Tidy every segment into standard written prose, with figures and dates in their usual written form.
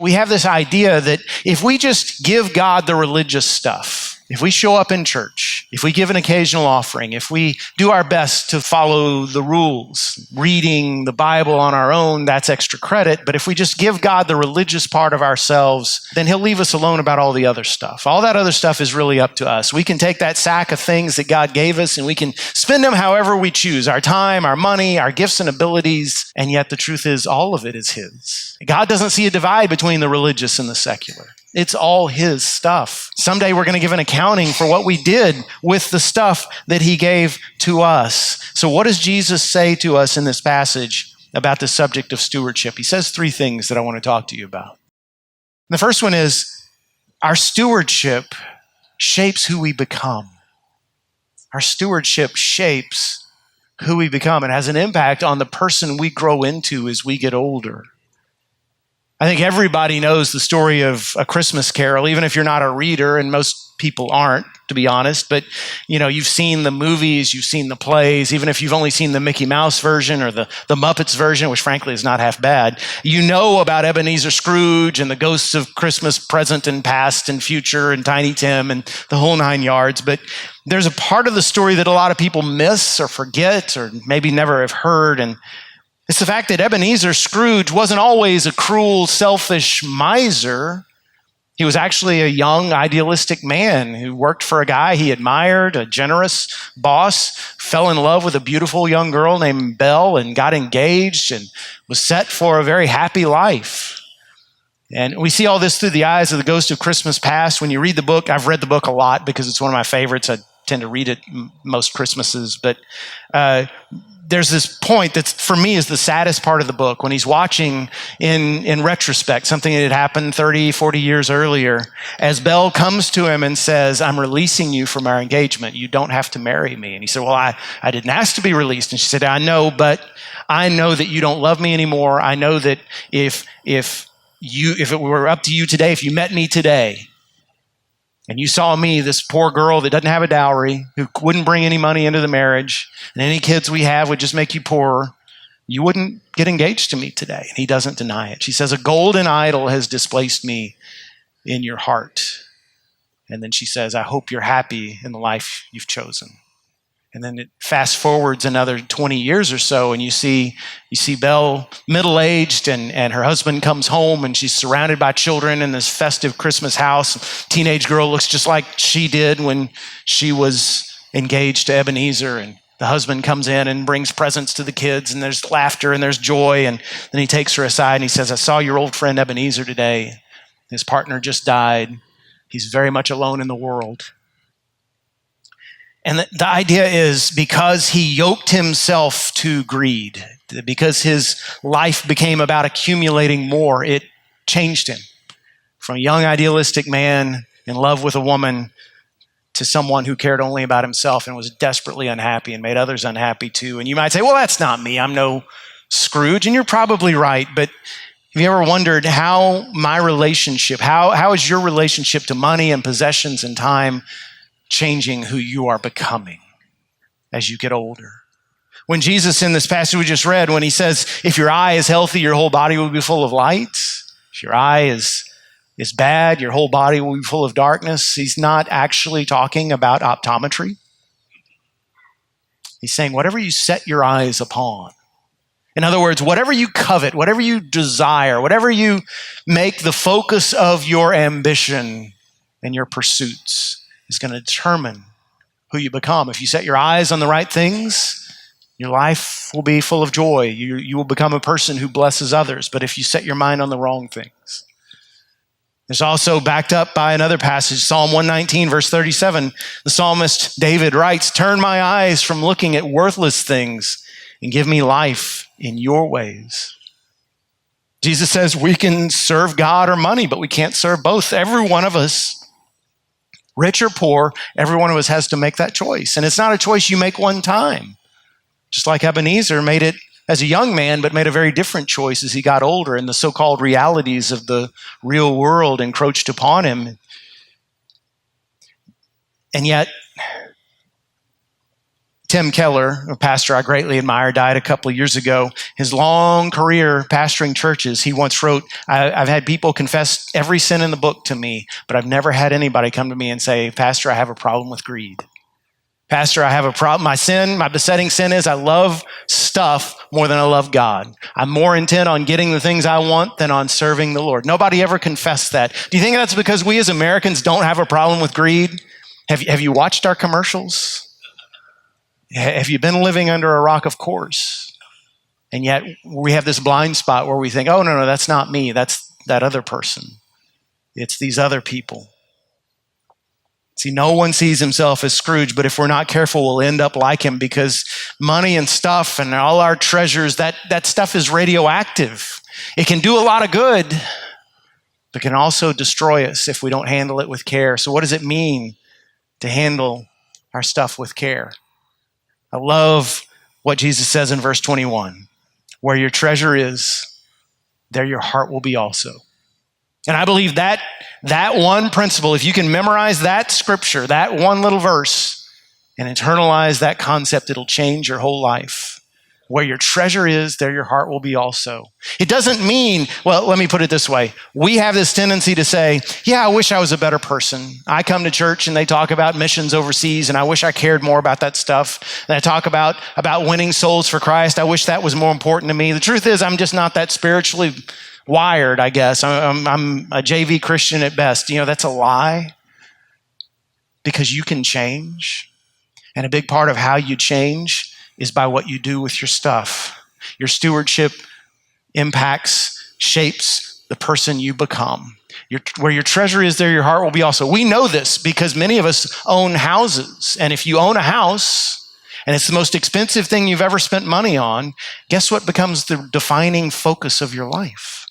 We have this idea that if we just give God the religious stuff, if we show up in church, if we give an occasional offering, if we do our best to follow the rules, reading the Bible on our own, that's extra credit. But if we just give God the religious part of ourselves, then he'll leave us alone about all the other stuff. All that other stuff is really up to us. We can take that sack of things that God gave us and we can spend them however we choose, our time, our money, our gifts and abilities. And yet the truth is all of it is his. God doesn't see a divide between the religious and the secular. It's all his stuff. Someday we're going to give an accounting for what we did with the stuff that he gave to us. So what does Jesus say to us in this passage about the subject of stewardship? He says three things that I want to talk to you about. The first one is our stewardship shapes who we become. Our stewardship shapes who we become. It has an impact on the person we grow into as we get older. I think everybody knows the story of A Christmas Carol, even if you're not a reader, and most people aren't, to be honest. But, you've seen the movies, you've seen the plays, even if you've only seen the Mickey Mouse version or the Muppets version, which frankly is not half bad. You know about Ebenezer Scrooge and the ghosts of Christmas present and past and future and Tiny Tim and the whole nine yards. But there's a part of the story that a lot of people miss or forget or maybe never have heard, and it's the fact that Ebenezer Scrooge wasn't always a cruel, selfish miser. He was actually a young, idealistic man who worked for a guy he admired, a generous boss, fell in love with a beautiful young girl named Belle and got engaged and was set for a very happy life. And we see all this through the eyes of the Ghost of Christmas Past. When you read the book, I've read the book a lot because it's one of my favorites. I tend to read it most Christmases, but there's this point that for me is the saddest part of the book when he's watching in retrospect something that had happened 30, 40 years earlier as Belle comes to him and says, I'm releasing you from our engagement. You don't have to marry me. And he said, well, I didn't ask to be released. And she said, I know, but I know that you don't love me anymore. I know that if it were up to you today, if you met me today, and you saw me, this poor girl that doesn't have a dowry, who wouldn't bring any money into the marriage, and any kids we have would just make you poorer, you wouldn't get engaged to me today. And he doesn't deny it. She says, a golden idol has displaced me in your heart. And then she says, I hope you're happy in the life you've chosen. And then it fast forwards another 20 years or so, and you see Belle middle-aged, and her husband comes home, and she's surrounded by children in this festive Christmas house. Teenage girl looks just like she did when she was engaged to Ebenezer, and the husband comes in and brings presents to the kids, and there's laughter and there's joy, and then he takes her aside and he says, I saw your old friend Ebenezer today. His partner just died. He's very much alone in the world. And the idea is because he yoked himself to greed, because his life became about accumulating more, it changed him from a young idealistic man in love with a woman to someone who cared only about himself and was desperately unhappy and made others unhappy too. And you might say, well, that's not me. I'm no Scrooge. And you're probably right. But have you ever wondered how my relationship, how is your relationship to money and possessions and time changing who you are becoming as you get older? When Jesus, in this passage we just read, when he says, if your eye is healthy, your whole body will be full of light. If your eye is bad, your whole body will be full of darkness. He's not actually talking about optometry. He's saying whatever you set your eyes upon. In other words, whatever you covet, whatever you desire, whatever you make the focus of your ambition and your pursuits is going to determine who you become. If you set your eyes on the right things, your life will be full of joy. You will become a person who blesses others. But if you set your mind on the wrong things, there's also backed up by another passage, Psalm 119, verse 37. The psalmist David writes, turn my eyes from looking at worthless things and give me life in your ways. Jesus says we can serve God or money, but we can't serve both. Every one of us, rich or poor, every one of us has to make that choice. And it's not a choice you make one time. Just like Ebenezer made it as a young man, but made a very different choice as he got older and the so-called realities of the real world encroached upon him. And yet, Tim Keller, a pastor I greatly admire, died a couple of years ago. His long career pastoring churches, he once wrote, I've had people confess every sin in the book to me, but I've never had anybody come to me and say, Pastor, I have a problem with greed. Pastor, I have a problem. My besetting sin is I love stuff more than I love God. I'm more intent on getting the things I want than on serving the Lord. Nobody ever confessed that. Do you think that's because we as Americans don't have a problem with greed? Have you watched our commercials? Have you been living under a rock? Of course. And yet we have this blind spot where we think, oh, no, that's not me. That's that other person. It's these other people. See, no one sees himself as Scrooge, but if we're not careful, we'll end up like him because money and stuff and all our treasures, that stuff is radioactive. It can do a lot of good, but can also destroy us if we don't handle it with care. So what does it mean to handle our stuff with care? I love what Jesus says in verse 21. Where your treasure is, there your heart will be also. And I believe that one principle, if you can memorize that scripture, that one little verse, and internalize that concept, it'll change your whole life. Where your treasure is, there your heart will be also. It doesn't mean, well, let me put it this way. We have this tendency to say, yeah, I wish I was a better person. I come to church and they talk about missions overseas, and I wish I cared more about that stuff. And I talk about winning souls for Christ. I wish that was more important to me. The truth is, I'm just not that spiritually wired, I guess. I'm a JV Christian at best. That's a lie because you can change. And a big part of how you change is by what you do with your stuff. Your stewardship impacts, shapes the person you become. Where your treasure is, there your heart will be also. We know this because many of us own houses. And if you own a house, and it's the most expensive thing you've ever spent money on, guess what becomes the defining focus of your life?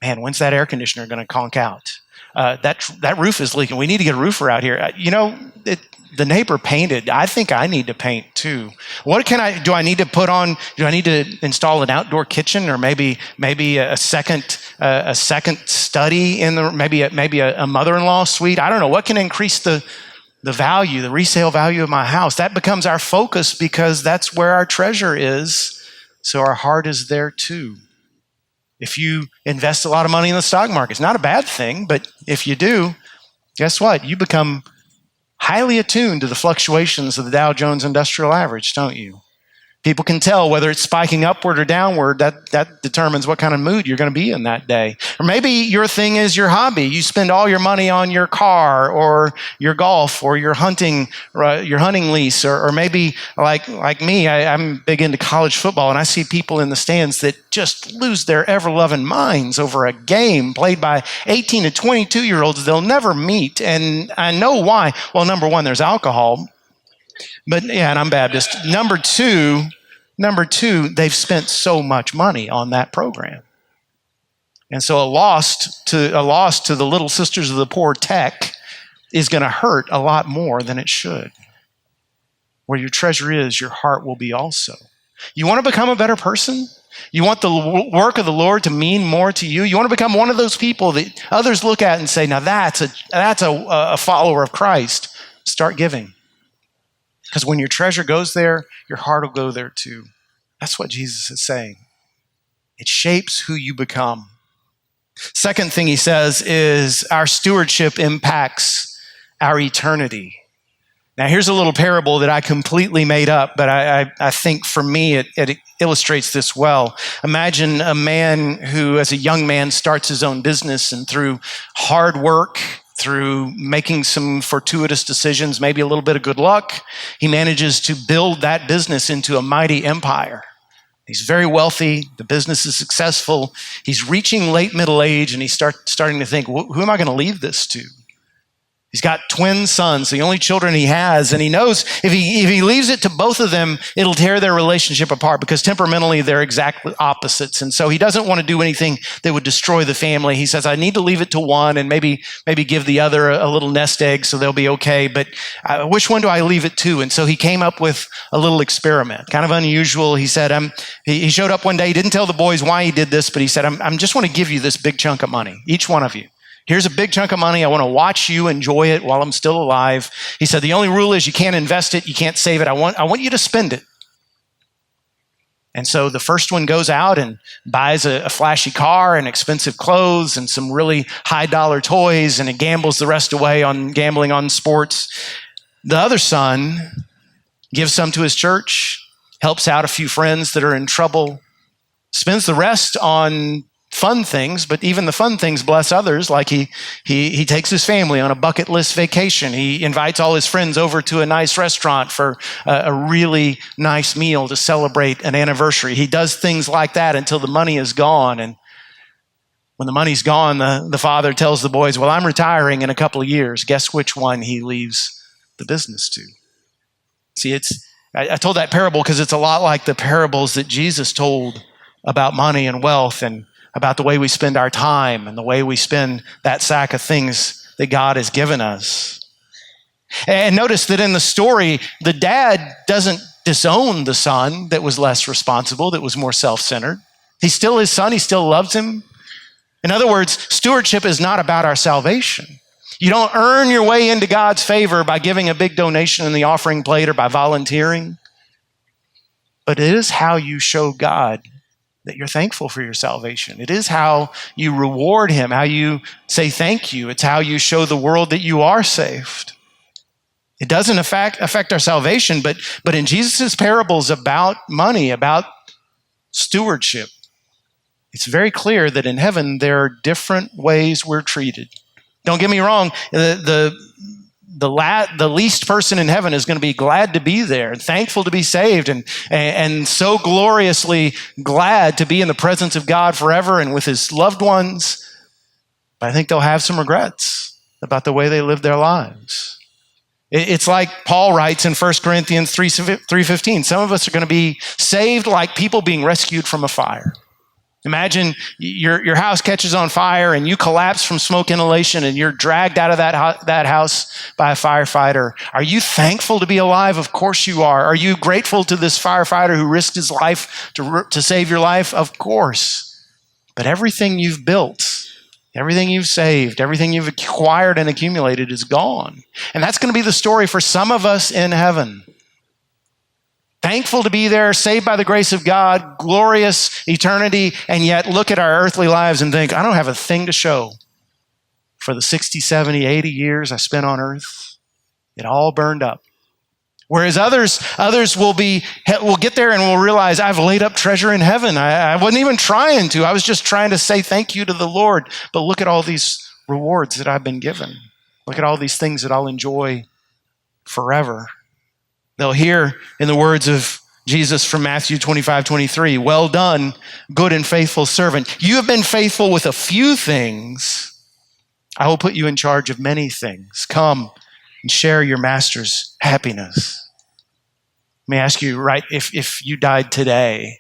Man, when's that air conditioner going to conk out? That roof is leaking. We need to get a roofer out here. The neighbor painted. I think I need to paint too. Do I need to install an outdoor kitchen or maybe a second study in the, maybe a mother-in-law suite? I don't know. What can increase the value, the resale value of my house? That becomes our focus because that's where our treasure is. So our heart is there too. If you invest a lot of money in the stock market, it's not a bad thing, but if you do, guess what? You become highly attuned to the fluctuations of the Dow Jones Industrial Average, don't you? People can tell whether it's spiking upward or downward. That determines what kind of mood you're going to be in that day. Or maybe your thing is your hobby. You spend all your money on your car or your golf or your hunting lease. Or maybe like me, I'm big into college football, and I see people in the stands that just lose their ever-loving minds over a game played by 18 to 22-year-olds they'll never meet. And I know why. Well, number one, there's alcohol. But yeah, and I'm Baptist. Number two, they've spent so much money on that program. And so a loss to the little sisters of the poor tech is going to hurt a lot more than it should. Where your treasure is, your heart will be also. You want to become a better person? You want the work of the Lord to mean more to you? You want to become one of those people that others look at and say, now that's a follower of Christ. Start giving. Because when your treasure goes there, your heart will go there too. That's what Jesus is saying. It shapes who you become. Second thing he says is our stewardship impacts our eternity. Now here's a little parable that I completely made up, but I think for me it illustrates this well. Imagine a man who as a young man starts his own business, and through hard work, through making some fortuitous decisions, maybe a little bit of good luck, he manages to build that business into a mighty empire. He's very wealthy. The business is successful. He's reaching late middle age, and he's starting to think, who am I going to leave this to? He's got twin sons, the only children he has, and he knows if he leaves it to both of them, it'll tear their relationship apart because temperamentally they're exactly opposites. And so he doesn't want to do anything that would destroy the family. He says, I need to leave it to one and maybe give the other a little nest egg so they'll be okay. But which one do I leave it to? And so he came up with a little experiment, kind of unusual. He said, he showed up one day. He didn't tell the boys why he did this, but he said, I just want to give you this big chunk of money, each one of you. Here's a big chunk of money. I want to watch you enjoy it while I'm still alive. He said, the only rule is you can't invest it. You can't save it. I want you to spend it. And so the first one goes out and buys a flashy car and expensive clothes and some really high dollar toys, and it gambles the rest away on gambling on sports. The other son gives some to his church, helps out a few friends that are in trouble, spends the rest on fun things, but even the fun things bless others. Like he takes his family on a bucket list vacation. He invites all his friends over to a nice restaurant for a really nice meal to celebrate an anniversary. He does things like that until the money is gone. And when the money's gone, the father tells the boys, well, I'm retiring in a couple of years. Guess which one he leaves the business to? See, I told that parable because it's a lot like the parables that Jesus told about money and wealth, and about the way we spend our time and the way we spend that sack of things that God has given us. And notice that in the story, the dad doesn't disown the son that was less responsible, that was more self-centered. He's still his son. He still loves him. In other words, stewardship is not about our salvation. You don't earn your way into God's favor by giving a big donation in the offering plate or by volunteering. But it is how you show God that you're thankful for your salvation. It is how you reward him, how you say thank you. It's how you show the world that you are saved. It doesn't affect our salvation, but in Jesus' parables about money, about stewardship, it's very clear that in heaven there are different ways we're treated. Don't get me wrong, the least person in heaven is going to be glad to be there and thankful to be saved and so gloriously glad to be in the presence of God forever and with his loved ones. But I think they'll have some regrets about the way they lived their lives. It's like Paul writes in 1 Corinthians 3:15. Some of us are going to be saved like people being rescued from a fire. Imagine your house catches on fire and you collapse from smoke inhalation and you're dragged out of that house by a firefighter. Are you thankful to be alive? Of course you are. Are you grateful to this firefighter who risked his life to save your life? Of course. But everything you've built, everything you've saved, everything you've acquired and accumulated is gone. And that's going to be the story for some of us in heaven. Thankful to be there, saved by the grace of God, glorious eternity, and yet look at our earthly lives and think, I don't have a thing to show for the 60, 70, 80 years I spent on earth. It all burned up. Whereas others will get there and will realize I've laid up treasure in heaven. I wasn't even trying to. I was just trying to say thank you to the Lord. But look at all these rewards that I've been given. Look at all these things that I'll enjoy forever. They'll hear in the words of Jesus from Matthew 25:23, well done, good and faithful servant. You have been faithful with a few things. I will put you in charge of many things. Come and share your master's happiness. Let me ask you, right, if you died today,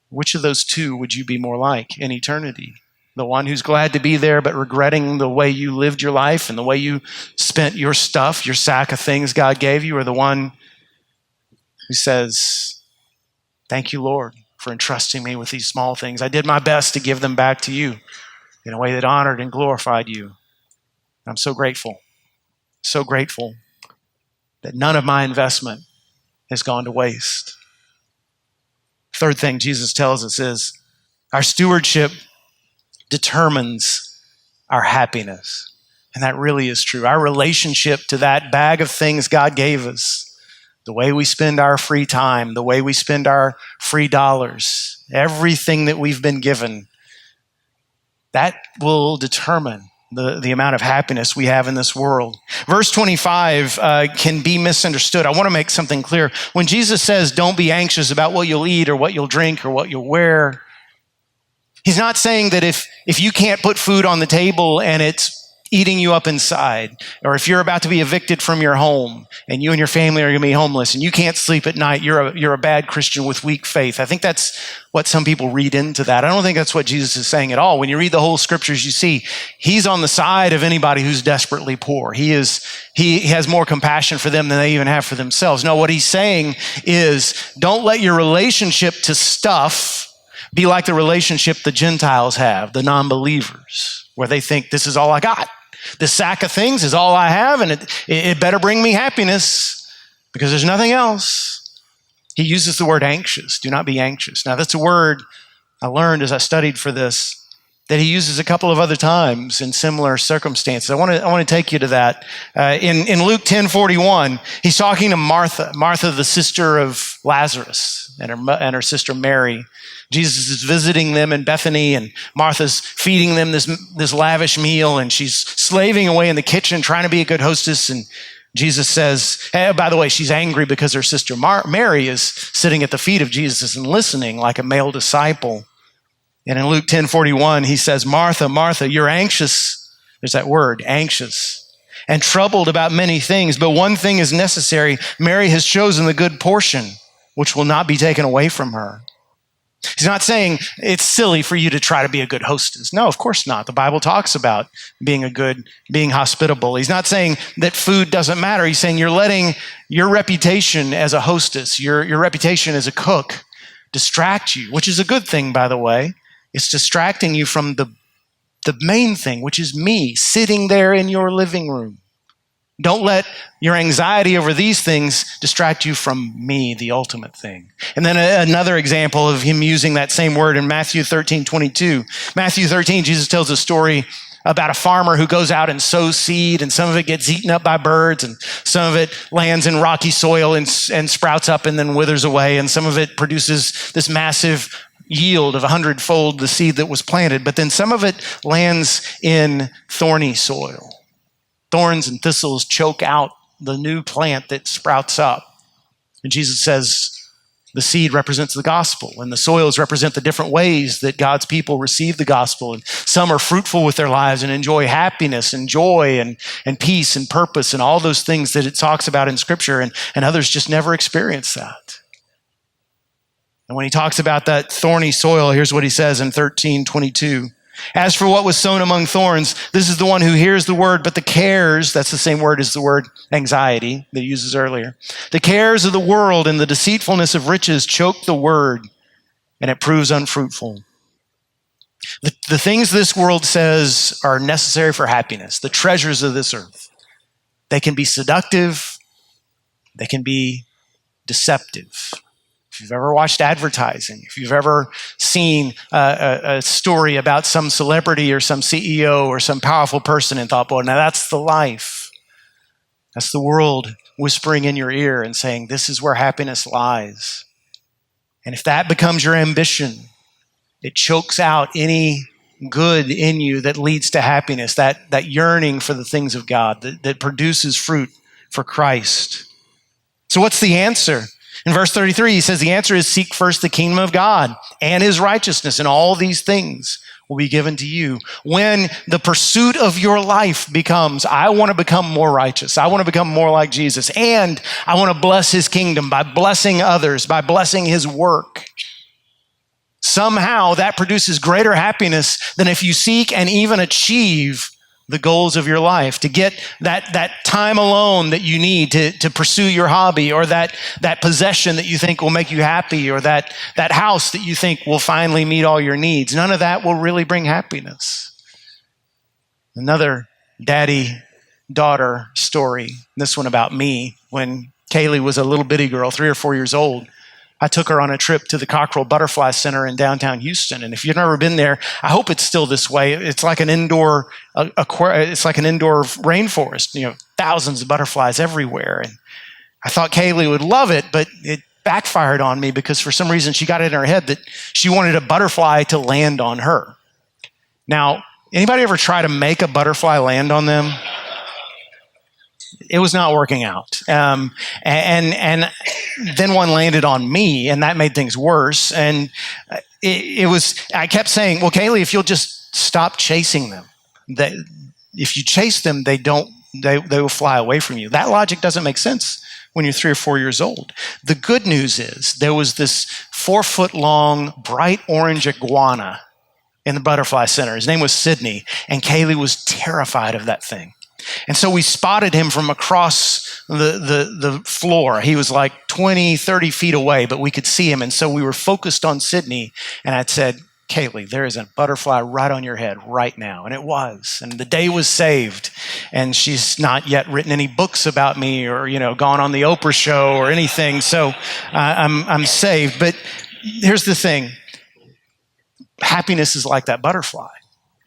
which of those two would you be more like in eternity? The one who's glad to be there, but regretting the way you lived your life and the way you spent your stuff, your sack of things God gave you, or the one who says, thank you, Lord, for entrusting me with these small things. I did my best to give them back to you in a way that honored and glorified you. I'm so grateful that none of my investment has gone to waste. Third thing Jesus tells us is our stewardship determines our happiness. And that really is true. Our relationship to that bag of things God gave us, the way we spend our free time, the way we spend our free dollars, everything that we've been given, that will determine the amount of happiness we have in this world. Verse 25 can be misunderstood. I want to make something clear. When Jesus says, don't be anxious about what you'll eat or what you'll drink or what you'll wear, he's not saying that if you can't put food on the table and it's eating you up inside, or if you're about to be evicted from your home and you and your family are going to be homeless and you can't sleep at night, you're a bad Christian with weak faith. I think that's what some people read into that. I don't think that's what Jesus is saying at all. When you read the whole scriptures, you see he's on the side of anybody who's desperately poor. He has more compassion for them than they even have for themselves. No, what he's saying is don't let your relationship to stuff be like the relationship the Gentiles have, the non-believers. where they think this is all I got. This sack of things is all I have, and it better bring me happiness because there's nothing else. He uses the word anxious. Do not be anxious. Now, that's a word I learned as I studied for this that he uses a couple of other times in similar circumstances. I want to take you to that. In Luke 10:41, he's talking to Martha, the sister of Lazarus, and her sister Mary. Jesus is visiting them in Bethany, and Martha's feeding them this lavish meal, and she's slaving away in the kitchen trying to be a good hostess. And Jesus says, hey, by the way, she's angry because her sister Mary is sitting at the feet of Jesus and listening like a male disciple. And in Luke 10:41, he says, Martha, Martha, you're anxious. There's that word, anxious, and troubled about many things, but one thing is necessary. Mary has chosen the good portion, which will not be taken away from her. He's not saying it's silly for you to try to be a good hostess. No, of course not. The Bible talks about being hospitable. He's not saying that food doesn't matter. He's saying you're letting your reputation as a hostess, your reputation as a cook distract you, which is a good thing, by the way. It's distracting you from the main thing, which is me sitting there in your living room. Don't let your anxiety over these things distract you from me, the ultimate thing. And then another example of him using that same word in Matthew 13:22. Matthew 13, Jesus tells a story about a farmer who goes out and sows seed, and some of it gets eaten up by birds, and some of it lands in rocky soil and sprouts up and then withers away, and some of it produces this massive yield of 100-fold the seed that was planted, but then some of it lands in thorny soil. Thorns and thistles choke out the new plant that sprouts up. And Jesus says the seed represents the gospel, and the soils represent the different ways that God's people receive the gospel. And some are fruitful with their lives and enjoy happiness and joy and peace and purpose and all those things that it talks about in Scripture, and others just never experience that. And when he talks about that thorny soil, here's what he says in 13:22. As for what was sown among thorns, this is the one who hears the word, but the cares, that's the same word as the word anxiety that he uses earlier. The cares of the world and the deceitfulness of riches choke the word, and it proves unfruitful. The things this world says are necessary for happiness, the treasures of this earth, they can be seductive, they can be deceptive. If you've ever watched advertising, if you've ever seen a story about some celebrity or some CEO or some powerful person and thought, boy, now that's the life. That's the world whispering in your ear and saying, this is where happiness lies. And if that becomes your ambition, it chokes out any good in you that leads to happiness, that yearning for the things of God, that produces fruit for Christ. So what's the answer? In verse 33, he says the answer is seek first the kingdom of God and his righteousness, and all these things will be given to you. When the pursuit of your life becomes, I want to become more righteous, I want to become more like Jesus, and I want to bless his kingdom by blessing others, by blessing his work, somehow that produces greater happiness than if you seek and even achieve the goals of your life, to get that time alone that you need to pursue your hobby, or that possession that you think will make you happy, or that house that you think will finally meet all your needs. None of that will really bring happiness. Another daddy-daughter story, this one about me. When Kaylee was a little bitty girl, 3 or 4 years old, I took her on a trip to the Cockrell Butterfly Center in downtown Houston. And if you've never been there, I hope it's still this way. It's like an indoor rainforest, thousands of butterflies everywhere. And I thought Kaylee would love it, but it backfired on me because for some reason she got it in her head that she wanted a butterfly to land on her. Now, anybody ever try to make a butterfly land on them? It was not working out. And then one landed on me, and that made things worse. And I kept saying, well, Kaylee, if you'll just stop chasing them, if you chase them, they will fly away from you. That logic doesn't make sense when you're 3 or 4 years old. The good news is there was this 4-foot-long, bright orange iguana in the Butterfly Center. His name was Sydney, and Kaylee was terrified of that thing. And so we spotted him from across the floor. He was like 20, 30 feet away, but we could see him. And so we were focused on Sydney. And I said, Kaylee, there is a butterfly right on your head right now. And it was. And the day was saved. And she's not yet written any books about me or, gone on the Oprah show or anything. So I'm saved. But here's the thing. Happiness is like that butterfly.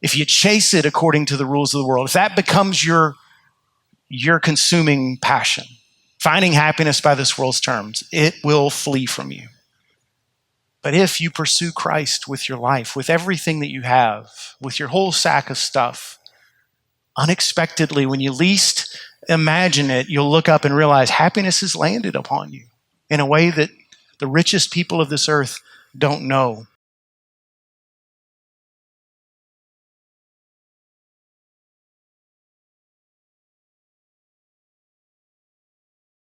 If you chase it according to the rules of the world, if that becomes your consuming passion, finding happiness by this world's terms, it will flee from you. But if you pursue Christ with your life, with everything that you have, with your whole sack of stuff, unexpectedly, when you least imagine it, you'll look up and realize happiness has landed upon you in a way that the richest people of this earth don't know.